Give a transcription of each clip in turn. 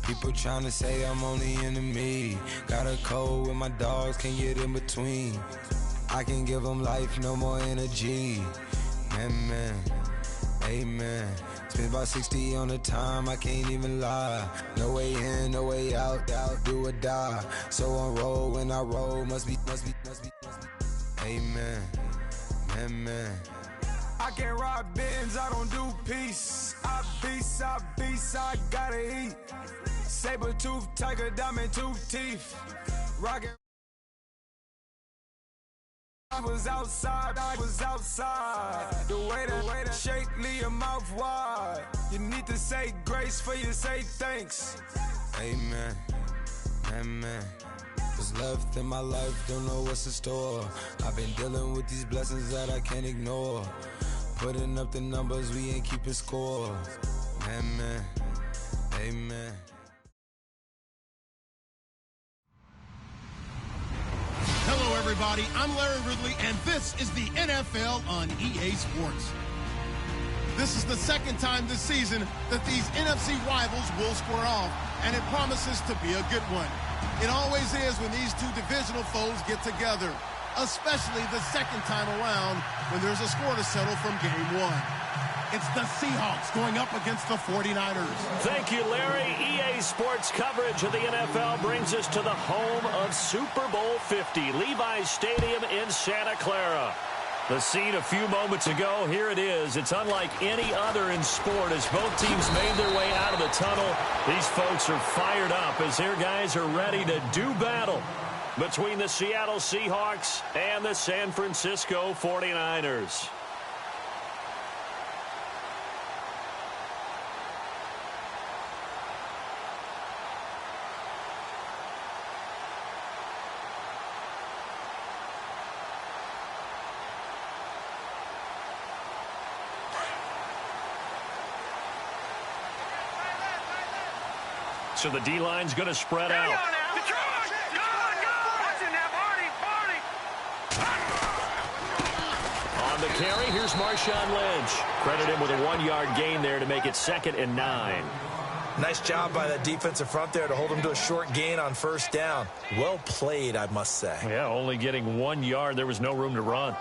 People tryna say I'm only enemy. Got a code with my dogs, can't get in between. I can give them life, no more energy. Amen, amen. Spent about 60 on the time, I can't even lie. No way in, no way out, do or die. So on roll, when I roll, must be. Amen, amen. I can't ride Benz, I don't do peace. I beast, I gotta eat. Saber tooth, tiger, diamond tooth teeth. Rockin'. I was outside. The way that shake, leave your mouth wide. You need to say grace for you say thanks. Amen, amen. What's left in my life, don't know what's in store. I've been dealing with these blessings that I can't ignore. Putting up the numbers, we ain't keeping score. Amen, amen. Hello, everybody. I'm Larry Ridley, and this is the NFL on EA Sports. This is the second time this season that these NFC rivals will square off, and it promises to be a good one. It always is when these two divisional foes get together, especially the second time around when there's a score to settle from game one. It's the Seahawks going up against the 49ers. Thank you, Larry. EA Sports coverage of the NFL brings us to the home of Super Bowl 50, Levi's Stadium in Santa Clara. The scene a few moments ago, here it is. It's unlike any other in sport as both teams made their way out of the tunnel. These folks are fired up as their guys are ready to do battle between the Seattle Seahawks and the San Francisco 49ers. So the D-line's going to spread out. On the carry, here's Marshawn Lynch. Credit him with a 1-yard gain there to make it 2nd and 9. Nice job by that defensive front there to hold him to a short gain on first down. Well played, I must say. Yeah, only getting 1 yard. There was no room to run.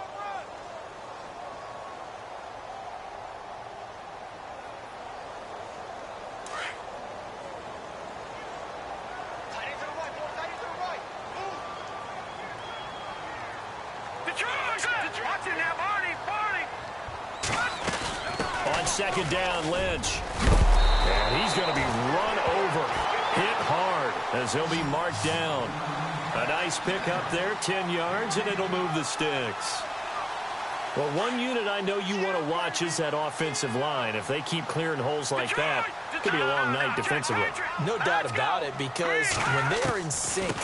On 2nd down, Lynch. And he's going to be run over. Hit hard as he'll be marked down. A nice pickup there, 10 yards, and it'll move the sticks. Well, one unit I know you want to watch is that offensive line. If they keep clearing holes like that, it could be a long night defensively. No doubt about it, because when they are in sync,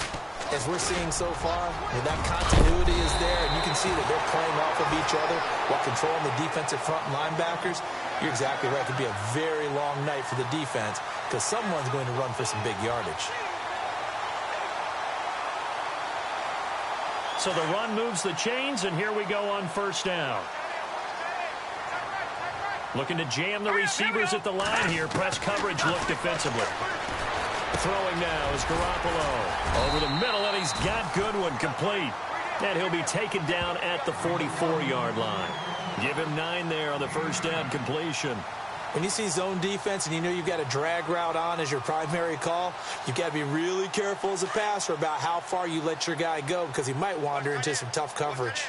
as we're seeing so far, that continuity is there, and you can see that they're playing off of each other while controlling the defensive front and linebackers. You're exactly right. It could be a very long night for the defense because someone's going to run for some big yardage. So the run moves the chains, and here we go on first down. Looking to jam the receivers at the line here. Press coverage look defensively. Throwing now is Garoppolo. Over the middle, and he's got Goodwin complete. And he'll be taken down at the 44-yard line. Give him 9 there on the first down completion. When you see zone defense and you know you've got a drag route on as your primary call, you've got to be really careful as a passer about how far you let your guy go because he might wander into some tough coverage.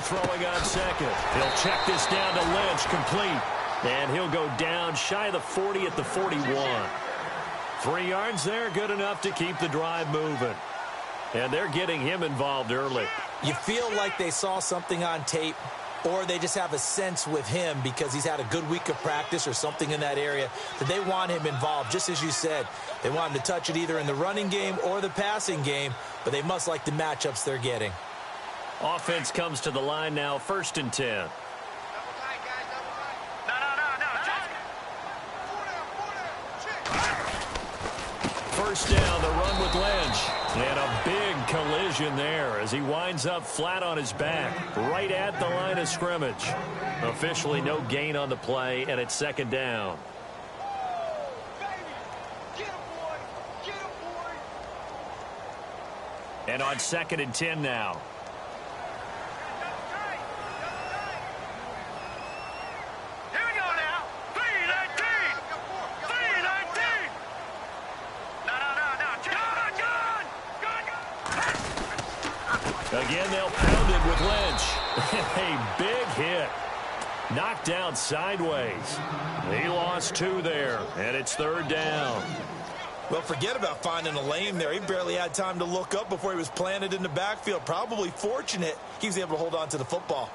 Throwing on 2nd. He'll check this down to Lynch, complete. And he'll go down shy of the 40 at the 41. 3 yards there, good enough to keep the drive moving. And they're getting him involved early. You feel like they saw something on tape, or they just have a sense with him because he's had a good week of practice or something in that area that they want him involved. Just as you said, they want him to touch it either in the running game or the passing game, but they must like the matchups they're getting. Offense comes to the line now, 1st and 10. First down, the run with Lynch. And a big collision there as he winds up flat on his back, right at the line of scrimmage. Officially no gain on the play, and it's second down. And on 2nd and 10 now. Again, they'll pound it with Lynch. A big hit. Knocked down sideways. He lost 2 there, and it's 3rd down. Well, forget about finding a lane there. He barely had time to look up before he was planted in the backfield. Probably fortunate he was able to hold on to the football.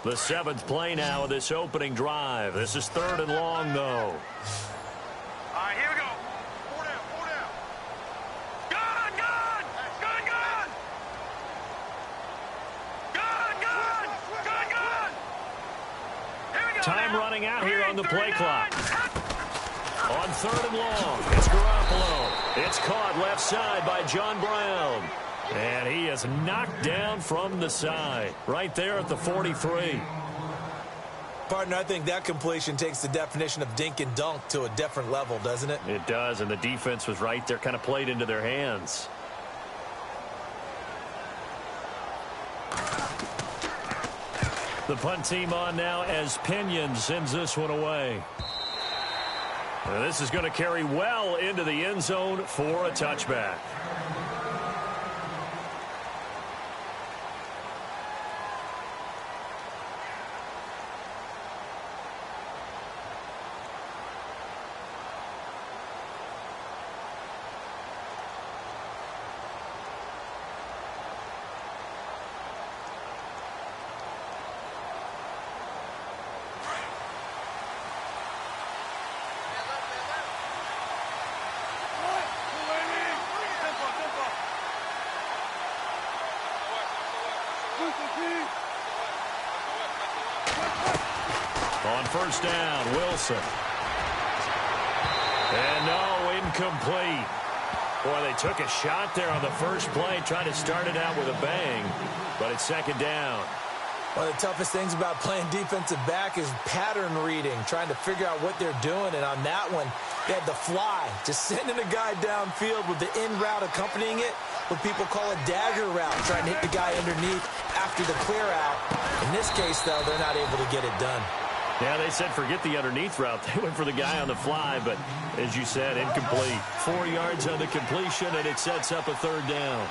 The 7th play now of this opening drive. This is 3rd and long, though. All right, here we go. 4 down, 4 down. Gun, gun! Gun, gun! Gun, gun! Gun, gun! Here we go. Time now. running out here on the play 3, clock. 9. On 3rd and long, it's Garoppolo. It's caught left side by John Brown. And he is knocked down from the side, right there at the 43. Partner, I think that completion takes the definition of dink and dunk to a different level, doesn't it? It does, and the defense was right there, kind of played into their hands. The punt team on now as Pinion sends this one away. And this is going to carry well into the end zone for a touchback. On 1st down, Wilson. And no, incomplete. Boy, they took a shot there on the first play, trying to start it out with a bang, but it's 2nd down. One of the toughest things about playing defensive back is pattern reading, trying to figure out what they're doing. And on that one, they had the fly, just sending a guy downfield with the in route accompanying it, what people call a dagger route, trying to hit the guy underneath after the clear out. In this case, though, they're not able to get it done. Yeah, they said forget the underneath route. They went for the guy on the fly, but as you said, incomplete. 4 yards on the completion, and it sets up a 3rd down.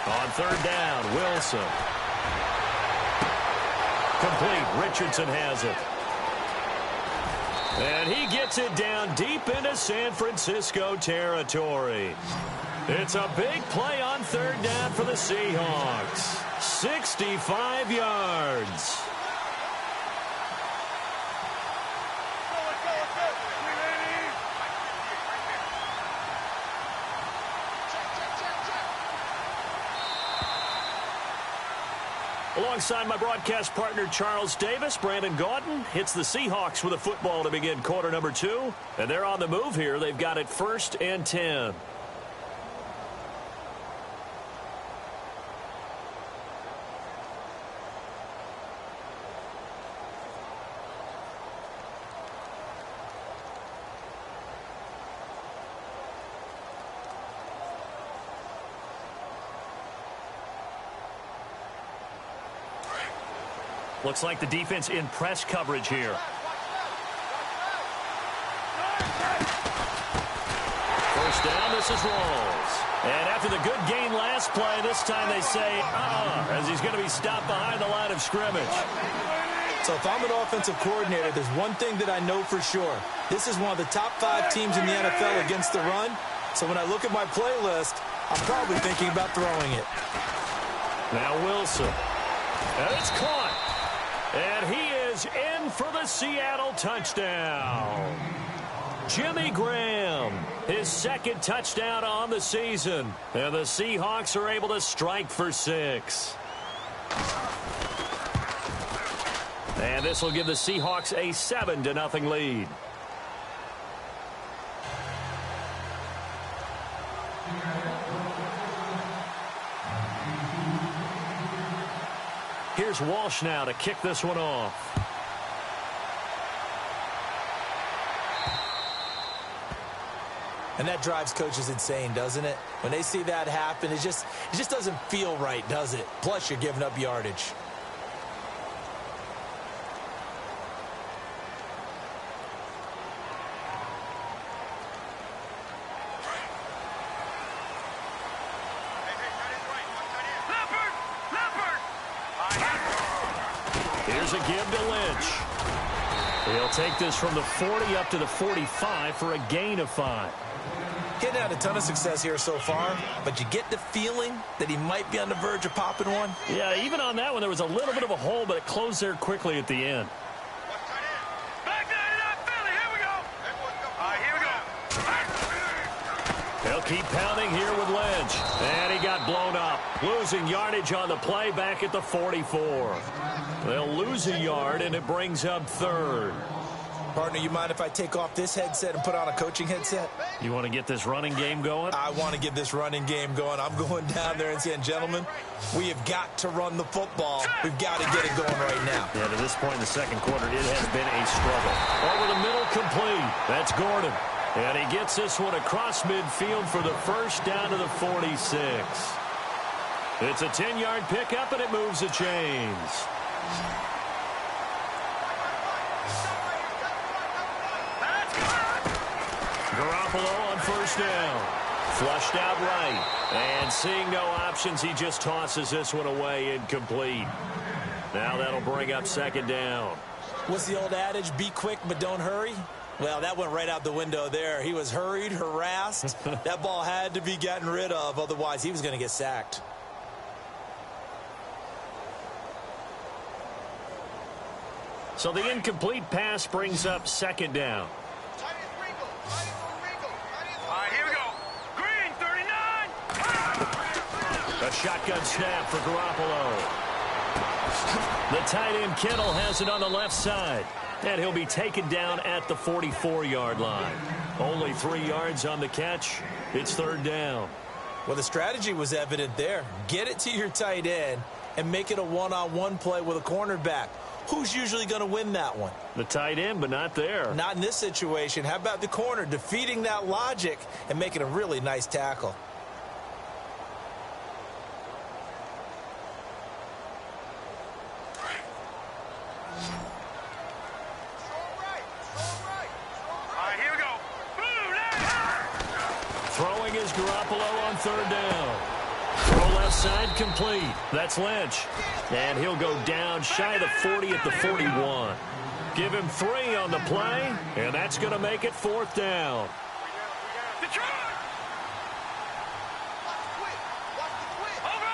On 3rd down, Wilson. Complete. Richardson has it. And he gets it down deep into San Francisco territory. It's a big play on 3rd down for the Seahawks. 65 yards. Alongside my broadcast partner, Charles Davis, Brandon Gaudin hits the Seahawks with a football to begin quarter number 2. And they're on the move here. They've got it 1st and 10. Looks like the defense in press coverage here. First down, this is Rawls. And after the good gain last play, this time they say, as he's going to be stopped behind the line of scrimmage. So if I'm an offensive coordinator, there's one thing that I know for sure. This is one of the top 5 teams in the NFL against the run. So when I look at my playlist, I'm probably thinking about throwing it. Now Wilson. And it's caught. And he is in for the Seattle touchdown. Jimmy Graham, his second touchdown on the season. And the Seahawks are able to strike for 6. And this will give the Seahawks a 7-0 lead. Here's Walsh now to kick this one off. And that drives coaches insane, doesn't it? When they see that happen, it just doesn't feel right, does it? Plus, you're giving up yardage. Here's a give to Lynch. He'll take this from the 40 up to the 45 for a gain of 5. Getting had a ton of success here so far, but you get the feeling that he might be on the verge of popping one. Yeah, even on that one, there was a little bit of a hole, but it closed there quickly at the end. Back that it up, Philly. Here we go. Here we go. They'll keep pounding here with Lynch. And he got blown up. Losing yardage on the play back at the 44. They'll lose a yard, and it brings up 3rd. Partner, you mind if I take off this headset and put on a coaching headset? You want to get this running game going? I want to get this running game going. I'm going down there and saying, gentlemen, we have got to run the football. We've got to get it going right now. Yeah, to this point in the second quarter, it has been a struggle. Over the middle, complete. That's Gordon. And he gets this one across midfield for the first down to the 46. It's a 10-yard pickup, and it moves the chains. Garoppolo on first down. Flushed out right. And seeing no options, he just tosses this one away incomplete. Now that'll bring up 2nd down. What's the old adage? Be quick, but don't hurry? Well, that went right out the window there. He was hurried, harassed. That ball had to be gotten rid of. Otherwise, he was going to get sacked. So the incomplete pass brings up 2nd down. Here we go. Green, 39. A shotgun snap for Garoppolo. The tight end Kittle has it on the left side. And he'll be taken down at the 44-yard line. Only 3 yards on the catch. It's 3rd down. Well, the strategy was evident there. Get it to your tight end and make it a one-on-one play with a cornerback. Who's usually going to win that one? The tight end, but not there. Not in this situation. How about the corner defeating that logic and making a really nice tackle? Here we go. Throwing is Garoppolo on 3rd down. Throw left side complete. That's Lynch. And he'll go down shy of the 40 at the 41. Give him 3 on the play, and that's going to make it 4th down. Detroit! Over!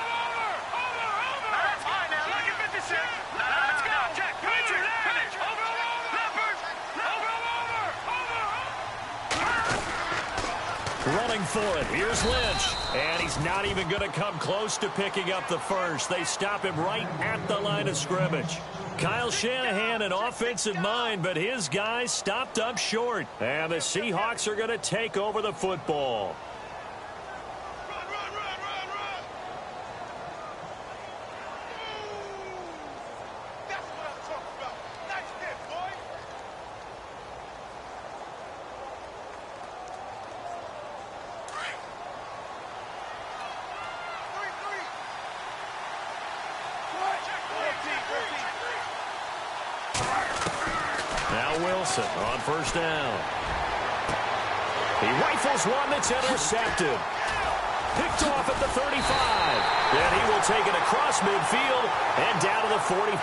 That's fine now. Look at 56. Let's go. Jack, finish. Over. Leopard. Over. Running for it. Here's Lynch. And he's not even going to come close to picking up the first. They stop him right at the line of scrimmage. Kyle Shanahan, an offensive mind, but his guys stopped up short. And the Seahawks are going to take over the football. That's what I'm talking about. Nice hit, boy. Now Wilson on first down. He rifles one that's intercepted. Picked off at the 35. And he will take it across midfield and down to the 45.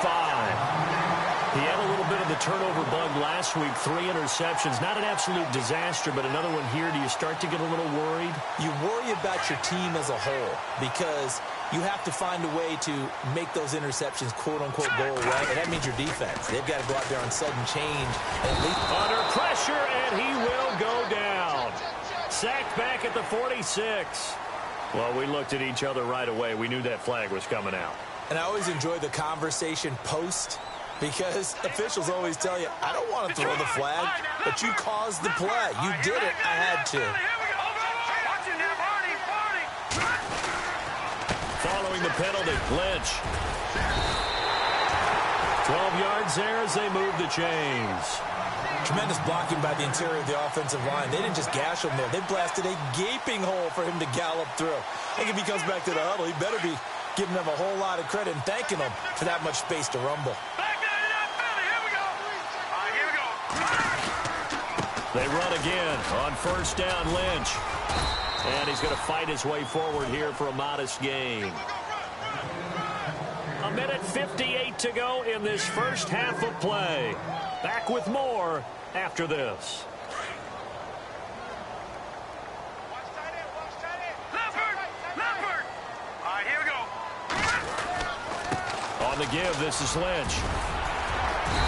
He had a little bit of the turnover bug last week, 3 interceptions. Not an absolute disaster, but another one here. Do you start to get a little worried? You worry about your team as a whole because you have to find a way to make those interceptions, quote-unquote, go away, and that means your defense. They've got to go out there on sudden change. And at least under pressure, and he will go down. Sacked back at the 46. Well, we looked at each other right away. We knew that flag was coming out. And I always enjoy the conversation post because officials always tell you, I don't want to throw the flag, but you caused the play. You did it. I had to. Following the penalty, Lynch. 12 yards there as they move the chains. Tremendous blocking by the interior of the offensive line. They didn't just gash him there. They blasted a gaping hole for him to gallop through. I think if he comes back to the huddle, he better be giving them a whole lot of credit and thanking them for that much space to rumble. They run again on first down, Lynch. And he's going to fight his way forward here for a modest gain. A minute 58 to go in this first half of play. Back with more after this. Leopard! All right, here we go. On the give, this is Lynch.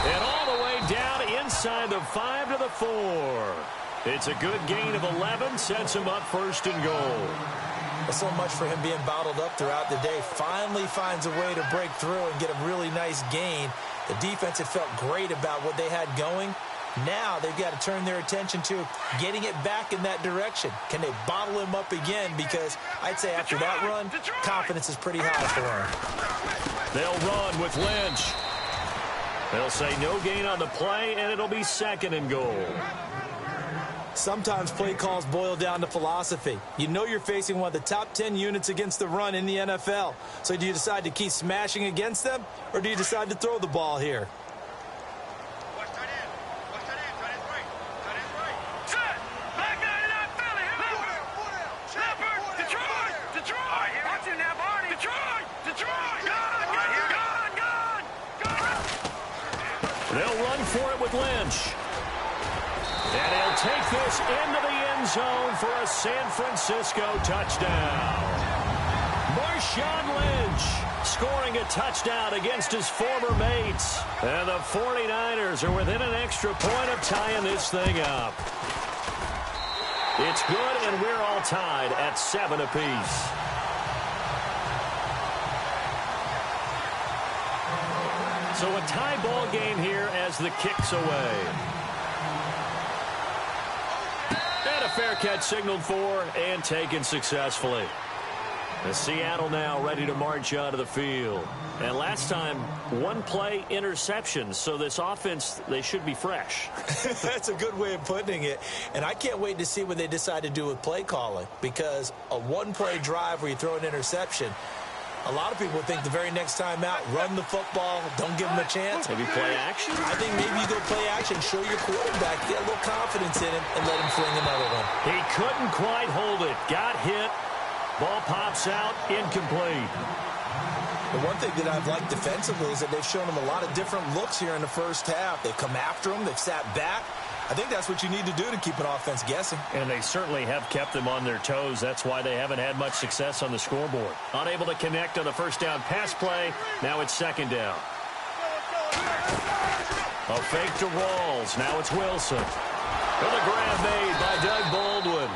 And all the way down inside the 5 to the 4. It's a good gain of 11, sets him up first and goal. So much for him being bottled up throughout the day. Finally finds a way to break through and get a really nice gain. The defense had felt great about what they had going. Now they've got to turn their attention to getting it back in that direction. Can they bottle him up again? Because I'd say after that run, confidence is pretty high for him. They'll run with Lynch. They'll say no gain on the play, and it'll be second and goal. Sometimes play calls boil down to philosophy. You know you're facing one of the top 10 units against the run in the NFL. So do you decide to keep smashing against them, or do you decide to throw the ball here? They'll run for it with Lynch. And he'll take this into the end zone for a San Francisco touchdown. Marshawn Lynch scoring a touchdown against his former mates. And the 49ers are within an extra point of tying this thing up. It's good, and we're all tied at 7 apiece. So a tie ball game here as the kick's away. And a fair catch signaled for and taken successfully. The Seattle now ready to march onto the field. And last time, one play interception. So this offense, they should be fresh. That's a good way of putting it. And I can't wait to see what they decide to do with play calling. Because a one-play drive where you throw an interception, a lot of people think the very next time out, run the football, don't give them a chance. Maybe play action? I think maybe you go play action, show your quarterback, get a little confidence in him, and let him fling another one. He couldn't quite hold it. Got hit. Ball pops out, incomplete. The one thing that I've liked defensively is that they've shown him a lot of different looks here in the first half. They've come after him. They've sat back. I think that's what you need to do to keep an offense guessing. And they certainly have kept them on their toes. That's why they haven't had much success on the scoreboard. Unable to connect on the first down pass play. Now it's second down. A fake to Rawls. Now it's Wilson. And the grab made by Doug Baldwin.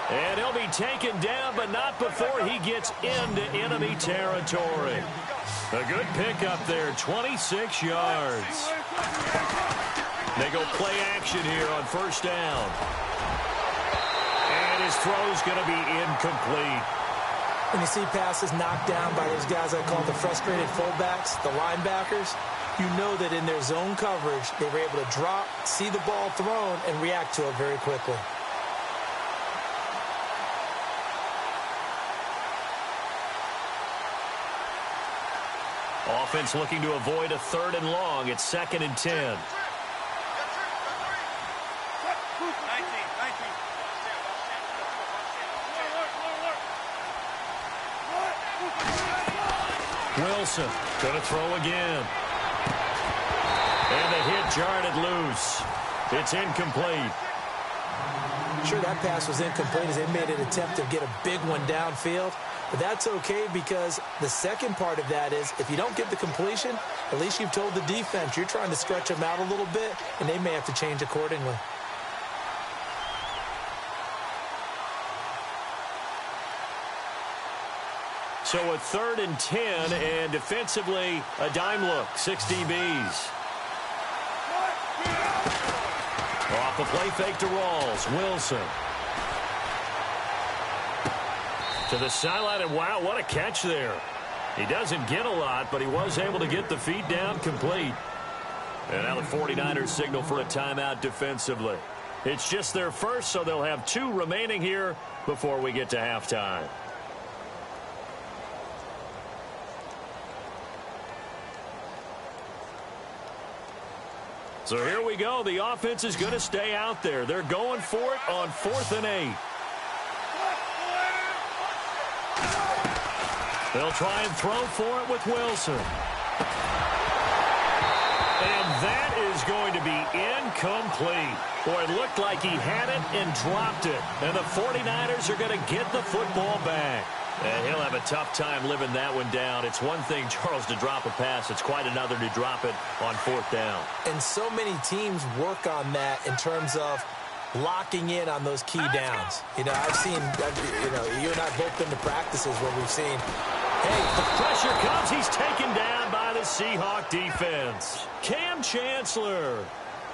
And he'll be taken down, but not before he gets into enemy territory. A good pickup there, 26 yards. They go play action here on first down. And his throw's going to be incomplete. When you see passes knocked down by those guys I call the frustrated fullbacks, the linebackers, you know that in their zone coverage, they were able to drop, see the ball thrown, and react to it very quickly. Offense looking to avoid a 3rd and long. It's 2nd and 10. Wilson going to throw again. And the hit jarred it loose. It's incomplete. Sure, that pass was incomplete as they made an attempt to get a big one downfield. But that's okay because the second part of that is if you don't get the completion, at least you've told the defense you're trying to stretch them out a little bit, and they may have to change accordingly. So a 3rd and 10, and defensively, a dime look, 6 DBs. Off the play fake to Rawls. Wilson. To the sideline, and wow, what a catch there. He doesn't get a lot, but he was able to get the feet down complete. And now the 49ers signal for a timeout defensively. It's just their first, so they'll have 2 remaining here before we get to halftime. So here we go. The offense is going to stay out there. They're going for it on 4th and 8. They'll try and throw for it with Wilson. And that is going to be incomplete. Boy, it looked like he had it and dropped it. And the 49ers are going to get the football back. And he'll have a tough time living that one down. It's one thing, Charles, to drop a pass. It's quite another to drop it on 4th down. And so many teams work on that in terms of locking in on those key downs. You know, I've seen, you and I have both been to practices where we've seen, hey, the pressure comes. He's taken down by the Seahawk defense. Cam Chancellor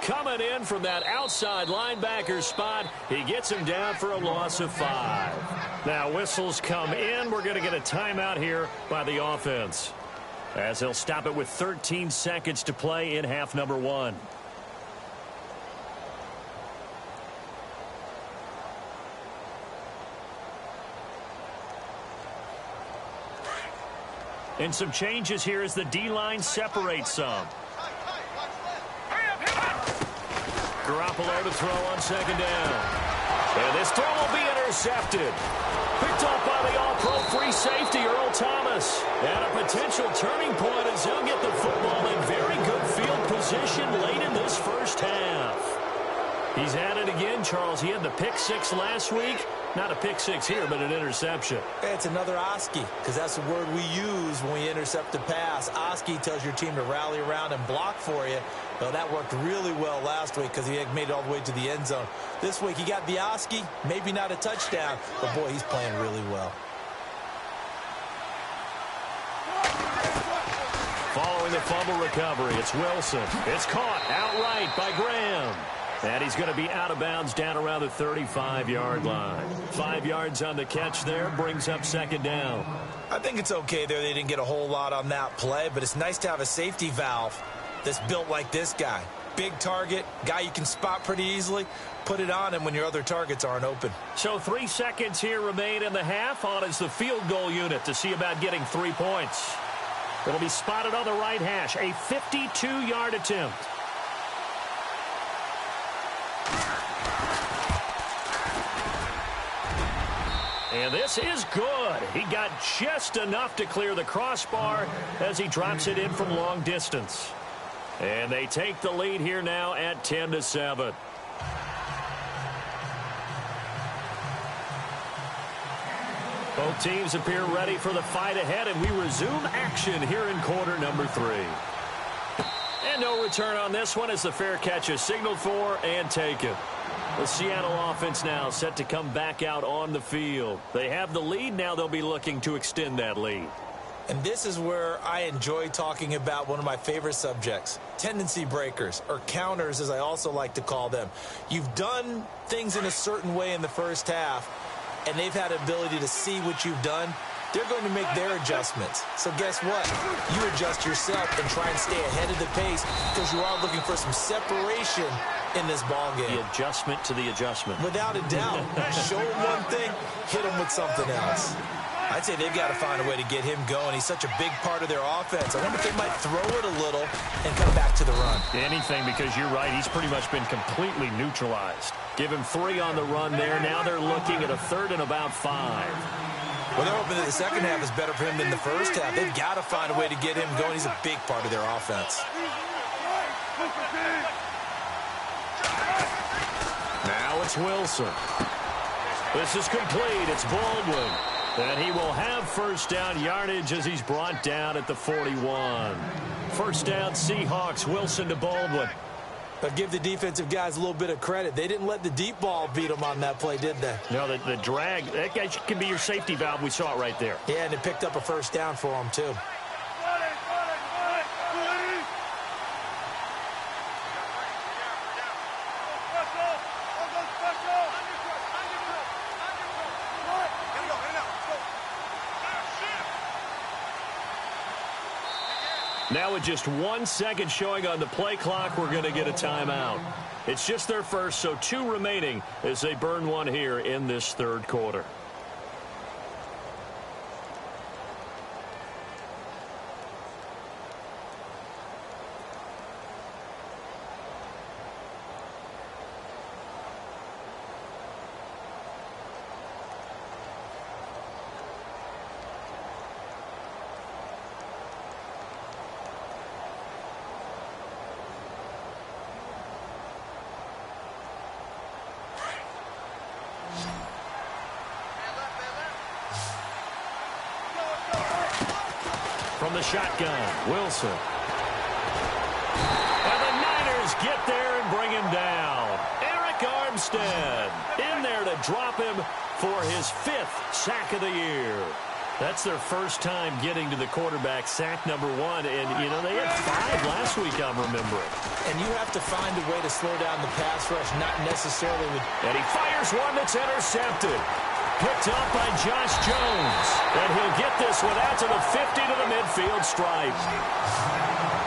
coming in from that outside linebacker spot. He gets him down for a loss of 5. Now whistles come in. We're going to get a timeout here by the offense, as he'll stop it with 13 seconds to play in half number 1. And some changes here as the D-line separates some. Garoppolo to throw on 2nd down. And this throw will be intercepted. Picked off by the all-pro free safety, Earl Thomas. And a potential turning point as he'll get the football in very good field position late in this first half. He's at it again, Charles. He had the pick 6 last week. Not a pick 6 here, but an interception. It's another Oski, because that's the word we use when we intercept a pass. Oski tells your team to rally around and block for you. Well, that worked really well last week because he had made it all the way to the end zone. This week he got the Oski, maybe not a touchdown, but boy, he's playing really well. Following the fumble recovery, it's Wilson. It's caught outright by Graham. And he's going to be out of bounds down around the 35-yard line. 5 yards on the catch there, brings up 2nd down. I think it's okay there. They didn't get a whole lot on that play, but it's nice to have a safety valve that's built like this guy. Big target, guy you can spot pretty easily. Put it on him when your other targets aren't open. So 3 seconds here remain in the half. On is the field goal unit to see about getting 3 points. It'll be spotted on the right hash. A 52-yard attempt. And this is good. He got just enough to clear the crossbar as he drops it in from long distance. And they take the lead here now at 10-7. Both teams appear ready for the fight ahead, and we resume action here in quarter number 3. And no return on this one as the fair catch is signaled for and taken. The Seattle offense now set to come back out on the field. They have the lead. Now they'll be looking to extend that lead. And this is where I enjoy talking about one of my favorite subjects, tendency breakers, or counters as I also like to call them. You've done things in a certain way in the first half, and they've had the ability to see what you've done. They're going to make their adjustments. So guess what? You adjust yourself and try and stay ahead of the pace because you are looking for some separation in this ball game. The adjustment to the adjustment. Without a doubt. Show him one thing, hit him with something else. I'd say they've got to find a way to get him going. He's such a big part of their offense. I wonder if they might throw it a little and come back to the run. Anything, because you're right. He's pretty much been completely neutralized. Give him 3 on the run there. Now they're looking at a 3rd and about 5. Well, they're hoping that the second half is better for him than the first half. They've got to find a way to get him going. He's a big part of their offense. it's Wilson. This is complete. It's Baldwin. And he will have first down yardage as he's brought down at the 41. First down, Seahawks. Wilson to Baldwin. But give the defensive guys a little bit of credit. They didn't let the deep ball beat them on that play, did they? No, the drag, that guy can be your safety valve. We saw it right there. Yeah, and it picked up a first down for him, too. Now with just 1 second showing on the play clock, we're going to get a timeout. It's just their first, so 2 remaining as they burn one here in this third quarter. From the shotgun, Wilson. And the Niners get there and bring him down. Eric Armstead in there to drop him for his 5th sack of the year. That's their first time getting to the quarterback, sack number 1. And, you know, they had 5 last week, I'm remembering. And you have to find a way to slow down the pass rush, not necessarily with... And he fires one that's intercepted. Picked up by Josh Jones. And he'll get this one out to the 50 to the midfield stripe.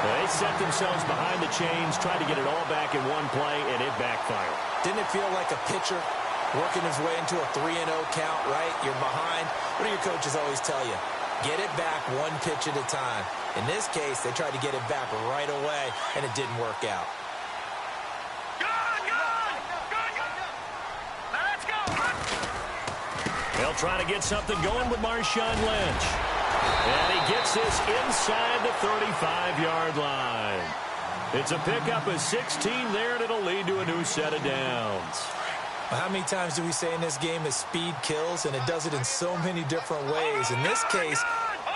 They set themselves behind the chains, tried to get it all back in one play, and it backfired. Didn't it feel like a pitcher working his way into a 3-0 count, right? You're behind. What do your coaches always tell you? Get it back one pitch at a time. In this case, they tried to get it back right away, and it didn't work out. They'll try to get something going with Marshawn Lynch. And he gets this inside the 35-yard line. It's a pickup of 16 there, and it'll lead to a new set of downs. Well, how many times do we say in this game that speed kills, and it does it in so many different ways? In this case,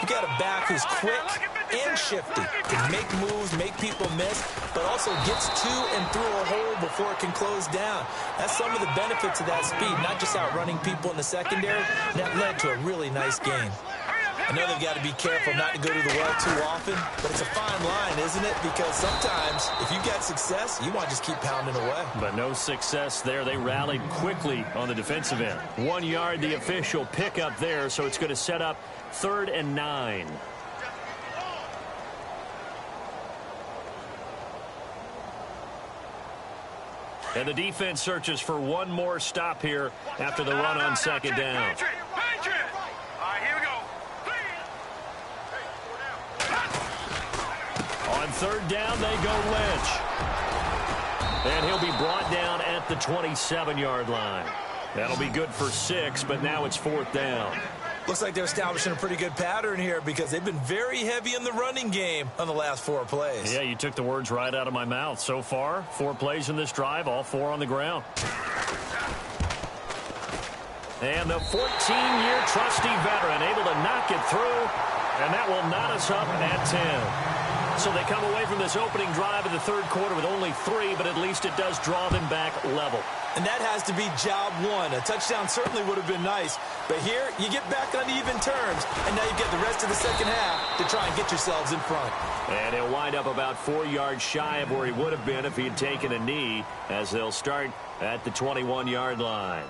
you got a back who's quick and shifty, can make moves, make people miss, but also gets to and through a hole before it can close down. That's some of the benefits of that speed, not just outrunning people in the secondary. That led to a really nice game. I know they've got to be careful not to go to the well too often, but it's a fine line, isn't it? Because sometimes, if you got success, you want to just keep pounding away. But no success there. They rallied quickly on the defensive end. 1 yard, the official pickup there, so it's going to set up 3rd and 9. And the defense searches for one more stop here after the run on 2nd down. On 3rd down, they go Lynch. And he'll be brought down at the 27-yard line. That'll be good for 6, but now it's 4th down. Looks like they're establishing a pretty good pattern here because they've been very heavy in the running game on the last 4 plays. Yeah, you took the words right out of my mouth. So far, 4 plays in this drive, all 4 on the ground. And the 14-year trusty veteran able to knock it through, and that will knot us up at 10. So they come away from this opening drive in the 3rd quarter with only 3, but at least it does draw them back level. And that has to be job 1. A touchdown certainly would have been nice, but here you get back on even terms, and now you get the rest of the second half to try and get yourselves in front. And he'll wind up about 4 yards shy of where he would have been if he had taken a knee, as they'll start at the 21-yard line.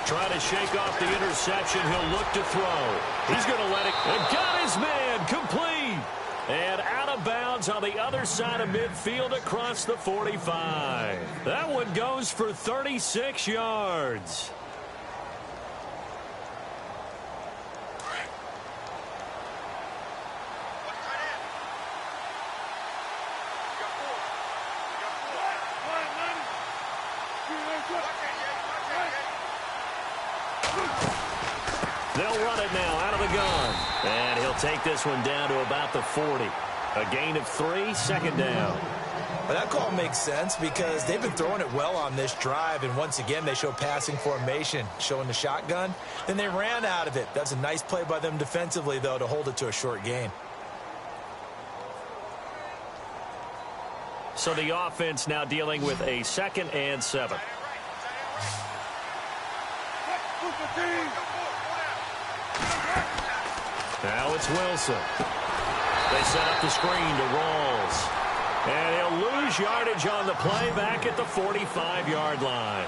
Trying to shake off the interception. He'll look to throw. He's going to let it. And got his man complete. And out of bounds. inbounds on the other side of midfield across the 45. That one goes for 36 yards. They'll run it now out of the gun. And he'll take this one down to about the 40. A gain of 3, second down. Well, that call makes sense because they've been throwing it well on this drive, and once again they show passing formation, showing the shotgun. Then they ran out of it. That's a nice play by them defensively, though, to hold it to a short gain. So the offense now dealing with a 2nd and 7. Now it's Wilson. They set up the screen to Rawls. And he'll lose yardage on the play back at the 45-yard line.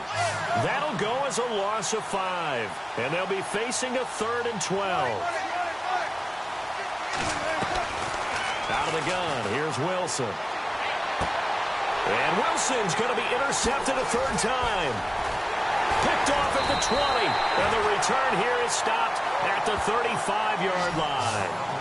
That'll go as a loss of 5. And they'll be facing a 3rd and 12. Out of the gun, here's Wilson. And Wilson's going to be intercepted a 3rd time. Picked off at the 20. And the return here is stopped at the 35-yard line.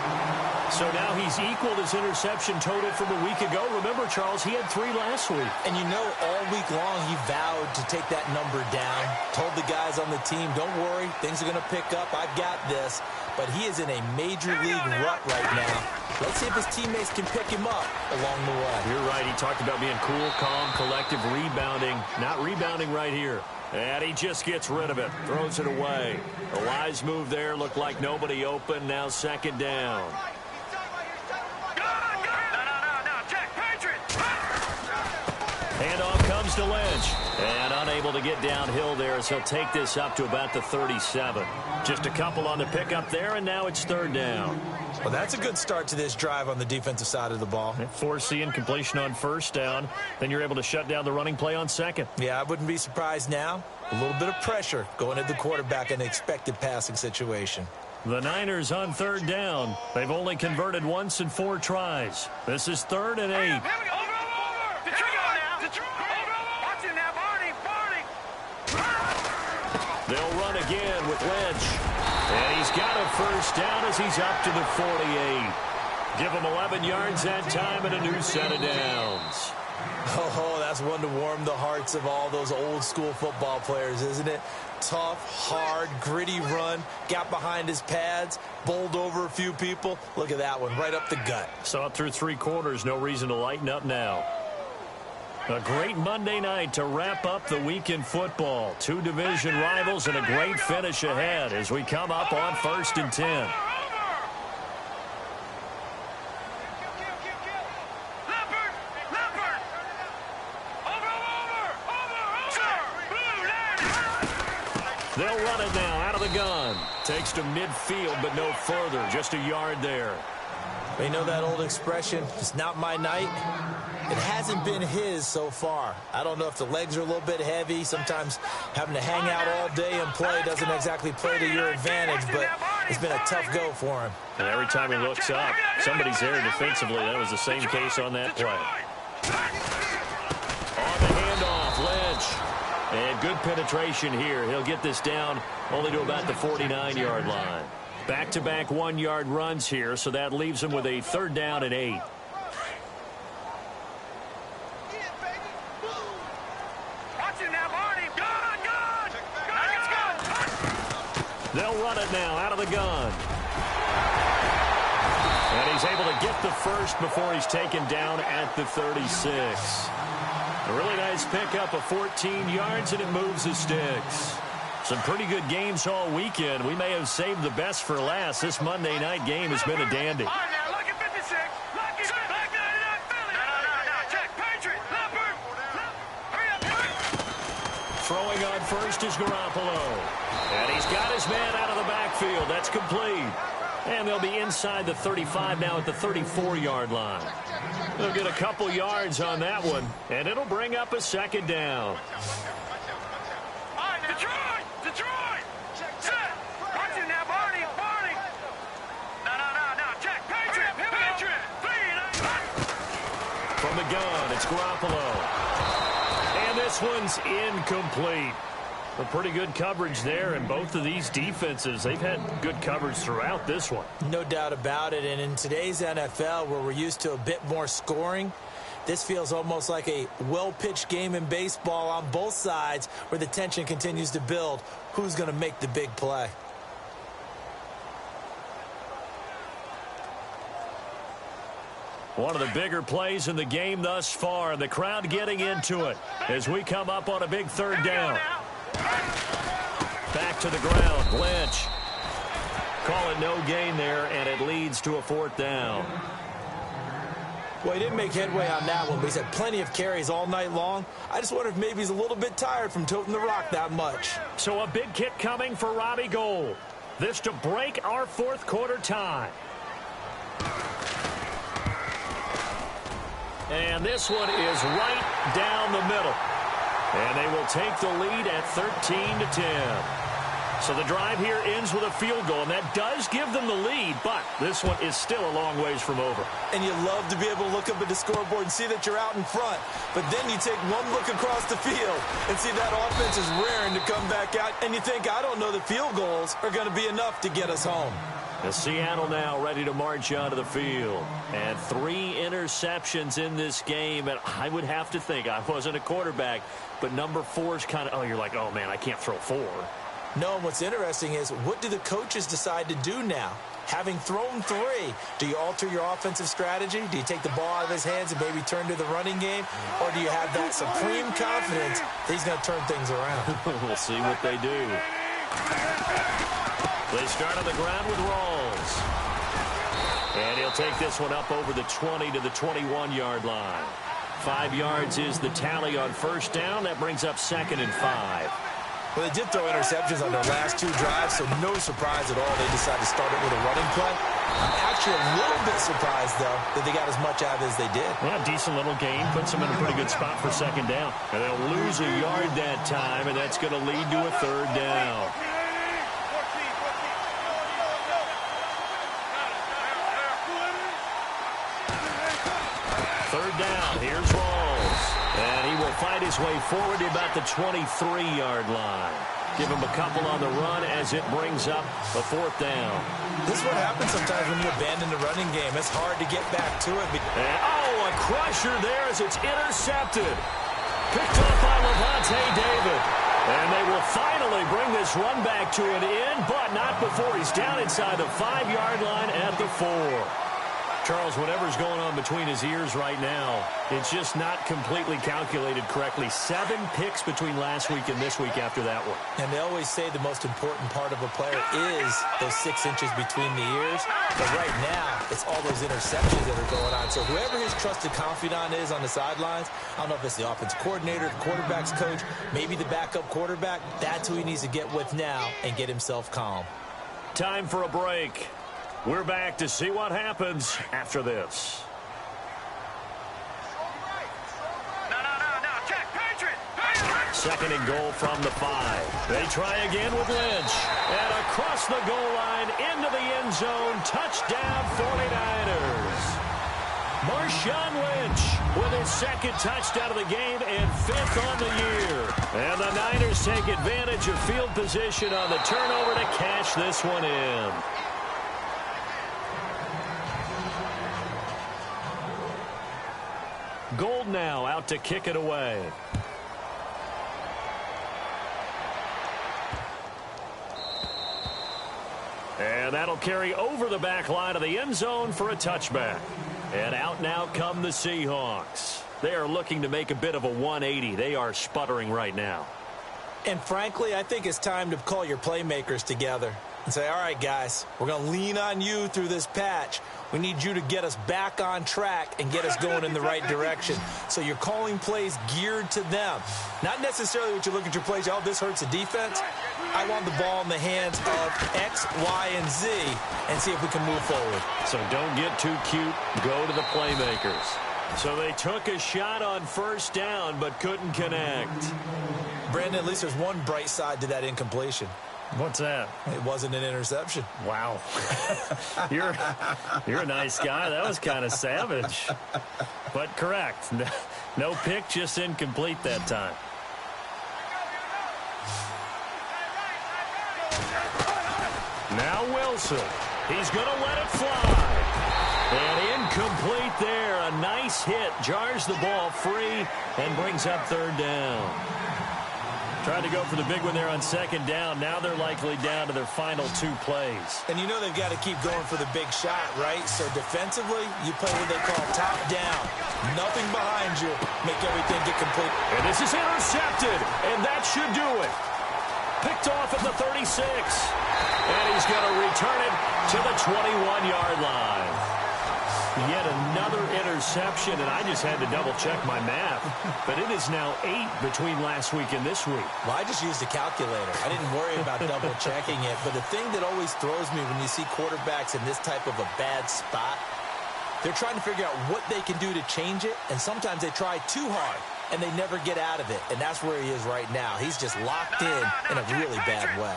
So now he's equaled his interception total from a week ago. Remember, Charles, he had 3 last week. And you know, all week long he vowed to take that number down. Told the guys on the team, don't worry, things are going to pick up. I've got this. But he is in a major league rut right now. Let's see if his teammates can pick him up along the way. You're right. He talked about being cool, calm, collective, rebounding. Not rebounding right here. And he just gets rid of it. Throws it away. A wise move there. Looked like nobody open. Now 2nd down. Handoff comes to Lynch. And unable to get downhill there as he'll take this up to about the 37. Just a couple on the pickup there, and now it's 3rd down. Well, that's a good start to this drive on the defensive side of the ball. Foreseeing completion on 1st down. Then you're able to shut down the running play on 2nd. Yeah, I wouldn't be surprised now. A little bit of pressure going at the quarterback in an expected passing situation. The Niners on 3rd down. They've only converted once in 4 tries. This is 3rd and 8. They'll run again with Lynch. And he's got a 1st down as he's up to the 48. Give him 11 yards that time and a new set of downs. Oh, that's one to warm the hearts of all those old school football players, isn't it? Tough, hard, gritty run. Got behind his pads, bowled over a few people. Look at that one, right up the gut. Saw it through 3 quarters. No reason to lighten up now. A great Monday night to wrap up the week in football. 2 division rivals and a great finish ahead as we come up on 1st and 10. They'll run it now out of the gun. Takes to midfield, but no further. Just a yard there. You know that old expression, it's not my night? It hasn't been his so far. I don't know if the legs are a little bit heavy. Sometimes having to hang out all day and play doesn't exactly play to your advantage, but it's been a tough go for him. And every time he looks up, somebody's there defensively. That was the same case on that play. On the handoff, Lynch. And good penetration here. He'll get this down only to about the 49-yard line. Back-to-back 1-yard runs here, so that leaves him with a 3rd down and 8. They'll run it now out of the gun. And he's able to get the 1st before he's taken down at the 36. A really nice pickup of 14 yards, and it moves the sticks. Some pretty good games all weekend. We may have saved the best for last. This Monday night game has been a dandy. Throwing on 1st is Garoppolo. And he's got his man out of the backfield. That's complete. And they'll be inside the 35 now at the 34-yard line. They'll get a couple yards on that one, and it'll bring up a 2nd down. Detroit! Set! Watch it now, Barney! No, check! Patriot! It's Garoppolo. And this one's incomplete. A pretty good coverage there, and both of these defenses, they've had good coverage throughout this one. No doubt about it, and in today's NFL, where we're used to a bit more scoring, this feels almost like a well-pitched game in baseball on both sides where the tension continues to build. Who's going to make the big play? One of the bigger plays in the game thus far, and the crowd getting into it as we come up on a big third down. Back to the ground, Lynch. Call it no gain there, and it leads to a fourth down. Well, he didn't make headway on that one, but he's had plenty of carries all night long. I just wonder if maybe he's a little bit tired from toting the rock that much. So a big kick coming for Robbie Gould. This to break our fourth quarter tie. And this one is right down the middle. And they will take the lead at 13-10. So the drive here ends with a field goal, and that does give them the lead, but this one is still a long ways from over. And you love to be able to look up at the scoreboard and see that you're out in front, but then you take one look across the field and see that offense is raring to come back out, and you think, I don't know that field goals are going to be enough to get us home. The Seattle now ready to march onto the field. And 3 interceptions in this game. And I would have to think, I wasn't a quarterback, but number 4 is kind of, you're like, oh, man, I can't throw 4. No, and what's interesting is, what do the coaches decide to do now? Having thrown 3, do you alter your offensive strategy? Do you take the ball out of his hands and maybe turn to the running game? Or do you have that supreme confidence that he's going to turn things around? We'll see what they do. They start on the ground with Rawls. And he'll take this one up over the 20 to the 21-yard line. 5 yards is the tally on first down. That brings up 2nd and 5. Well, they did throw interceptions on their last 2 drives, so no surprise at all they decided to start it with a running play. I'm actually a little bit surprised, though, that they got as much out of it as they did. Yeah, decent little gain. Puts them in a pretty good spot for 2nd down. And they'll lose a yard that time, and that's going to lead to a 3rd down. Third down. Here's Rawls. And he will fight his way forward to about the 23-yard line. Give him a couple on the run as it brings up a 4th down. This is what happens sometimes when you abandon the running game. It's hard to get back to it. And, a crusher there as it's intercepted. Picked up by Levante David. And they will finally bring this run back to an end, but not before he's down inside the 5-yard line at the 4. Charles, whatever's going on between his ears right now, it's just not completely calculated correctly. 7 picks between last week and this week after that one. And they always say the most important part of a player is those 6 inches between the ears. But right now, it's all those interceptions that are going on. So whoever his trusted confidant is on the sidelines, I don't know if it's the offensive coordinator, the quarterback's coach, maybe the backup quarterback, that's who he needs to get with now and get himself calm. Time for a break. We're back to see what happens after this. No. Check. Patriot. 2nd and goal from the 5. They try again with Lynch. And across the goal line into the end zone. Touchdown 49ers. Marshawn Lynch with his 2nd touchdown of the game and 5th on the year. And the Niners take advantage of field position on the turnover to cash this one in. Gould now out to kick it away. And that'll carry over the back line of the end zone for a touchback. And out now come the Seahawks. They are looking to make a bit of a 180. They are sputtering right now. And frankly, I think it's time to call your playmakers together and say, all right, guys, we're going to lean on you through this patch. We need you to get us back on track and get us going in the right direction. So you're calling plays geared to them. Not necessarily what you look at your plays, oh, this hurts the defense. I want the ball in the hands of X, Y, and Z and see if we can move forward. So don't get too cute. Go to the playmakers. So they took a shot on first down but couldn't connect. Brandon, at least there's one bright side to that incompletion. What's that? It wasn't an interception. Wow. You're a nice guy. That was kind of savage. But correct. No pick, just incomplete that time. Now Wilson. He's going to let it fly. And incomplete there. A nice hit. Jars the ball free and brings up third down. Tried to go for the big one there on second down. Now they're likely down to their final 2 plays. And you know they've got to keep going for the big shot, right? So defensively, you play what they call top down. Nothing behind you. Make everything get complete. And this is intercepted. And that should do it. Picked off at the 36. And he's going to return it to the 21-yard line. Yet another interception, and I just had to double-check my math. But it is now 8 between last week and this week. Well, I just used a calculator. I didn't worry about double-checking it. But the thing that always throws me when you see quarterbacks in this type of a bad spot, they're trying to figure out what they can do to change it, and sometimes they try too hard, and they never get out of it. And that's where he is right now. He's just locked in a really bad way.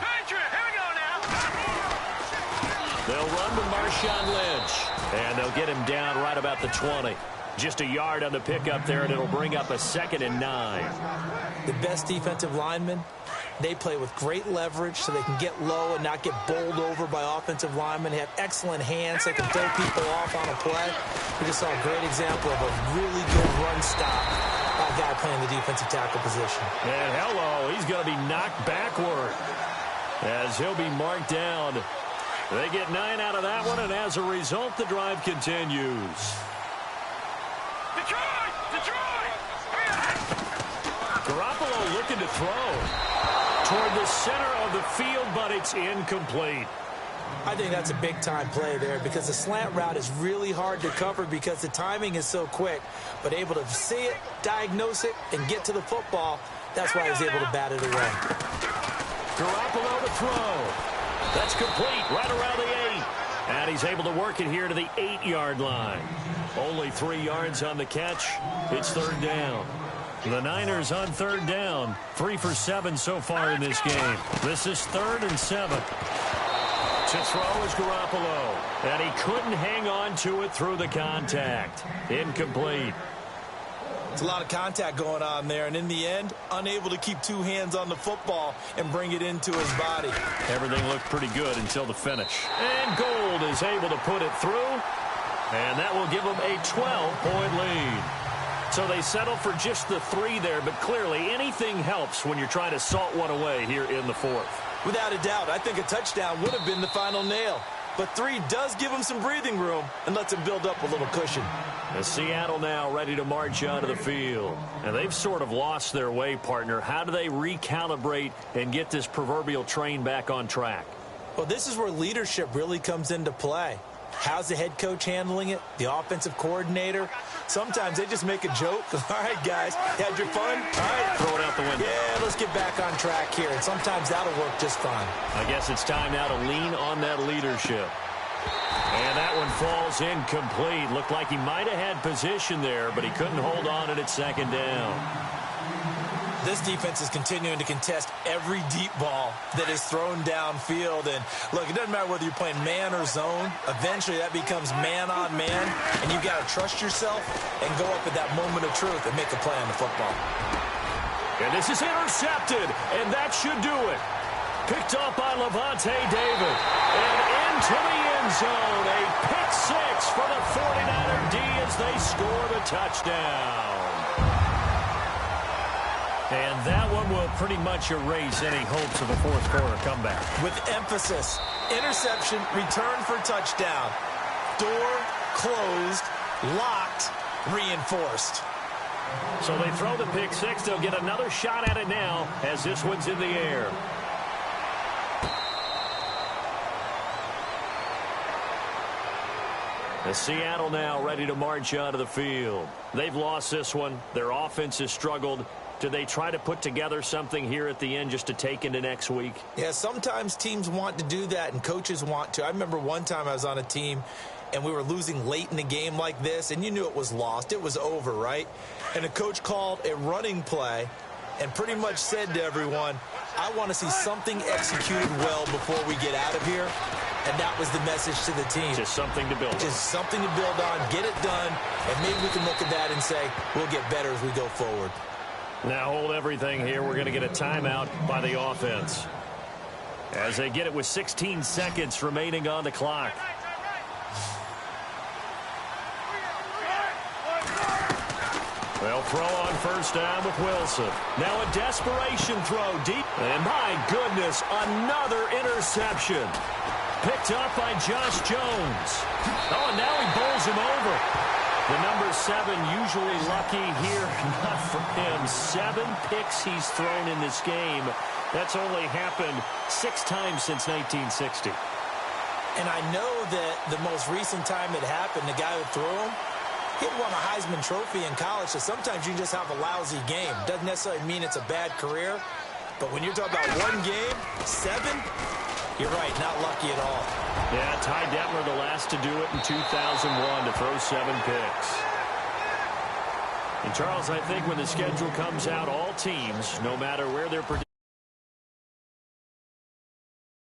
They'll run to Marshawn Lynch, and they'll get him down right about the 20. Just a yard on the pickup there, and it'll bring up a 2nd and 9. The best defensive linemen, they play with great leverage so they can get low and not get bowled over by offensive linemen. They have excellent hands. They can throw people off on a play. We just saw a great example of a really good run stop by a guy playing the defensive tackle position. And hello, he's going to be knocked backward as he'll be marked down. They get 9 out of that one, and as a result, the drive continues. Detroit! Garoppolo looking to throw toward the center of the field, but it's incomplete. I think that's a big-time play there because the slant route is really hard to cover because the timing is so quick. But able to see it, diagnose it, and get to the football, that's why he's able to bat it away. Garoppolo to throw. That's complete right around the 8. And he's able to work it here to the 8-yard line. Only 3 yards on the catch. It's third down. The Niners on third down. 3 for 7 so far in this game. This is 3rd and 7. To throw is Garoppolo. And he couldn't hang on to it through the contact. Incomplete. It's a lot of contact going on there, and in the end, unable to keep 2 hands on the football and bring it into his body. Everything looked pretty good until the finish. And Gold is able to put it through, and that will give them a 12-point lead. So they settle for just the 3 there, but clearly anything helps when you're trying to salt one away here in the 4th. Without a doubt, I think a touchdown would have been the final nail. But 3 does give him some breathing room and lets him build up a little cushion. And Seattle now ready to march onto the field. And they've sort of lost their way, partner. How do they recalibrate and get this proverbial train back on track? Well, this is where leadership really comes into play. How's the head coach handling it? The offensive coordinator? Sometimes they just make a joke. All right, guys, had your fun? All right. Throw it out the window. Yeah, let's get back on track here. And sometimes that'll work just fine. I guess it's time now to lean on that leadership. And that one falls incomplete. Looked like he might have had position there, but he couldn't hold on it at 2nd down. This defense is continuing to contest every deep ball that is thrown downfield. And, look, it doesn't matter whether you're playing man or zone. Eventually, that becomes man-on-man, and you've got to trust yourself and go up at that moment of truth and make a play on the football. And this is intercepted, and that should do it. Picked up by Levante David. And into the end zone. A pick 6 for the 49er D as they score the touchdown. And that one will pretty much erase any hopes of a 4th quarter comeback. With emphasis, interception, return for touchdown. Door closed, locked, reinforced. So they throw the pick 6. They'll get another shot at it now as this one's in the air. The Seattle now ready to march onto the field. They've lost this one. Their offense has struggled. Do they try to put together something here at the end just to take into next week? Yeah, sometimes teams want to do that and coaches want to. I remember one time I was on a team and we were losing late in the game like this, and you knew it was lost. It was over, right? And the coach called a running play and pretty much said to everyone, I want to see something executed well before we get out of here. And that was the message to the team. Just something to build on. Just something to build on, get it done, and maybe we can look at that and say, we'll get better as we go forward. Now hold everything here. We're going to get a timeout by the offense. As they get it with 16 seconds remaining on the clock. They'll throw on first down with Wilson. Now a desperation throw deep. And my goodness, another interception. Picked up by Josh Jones. Oh, and now he bowls him over. The number 7 usually lucky here. Not for him. 7 picks he's thrown in this game. That's only happened 6 times since 1960. And I know that the most recent time it happened, the guy who threw him, he had won a Heisman Trophy in college, so sometimes you just have a lousy game. Doesn't necessarily mean it's a bad career, but when you're talking about one game, 7, you're right, not lucky at all. Yeah, Ty Detmer, the last to do it in 2001, to throw 7 picks. And Charles, I think when the schedule comes out, all teams, no matter where they're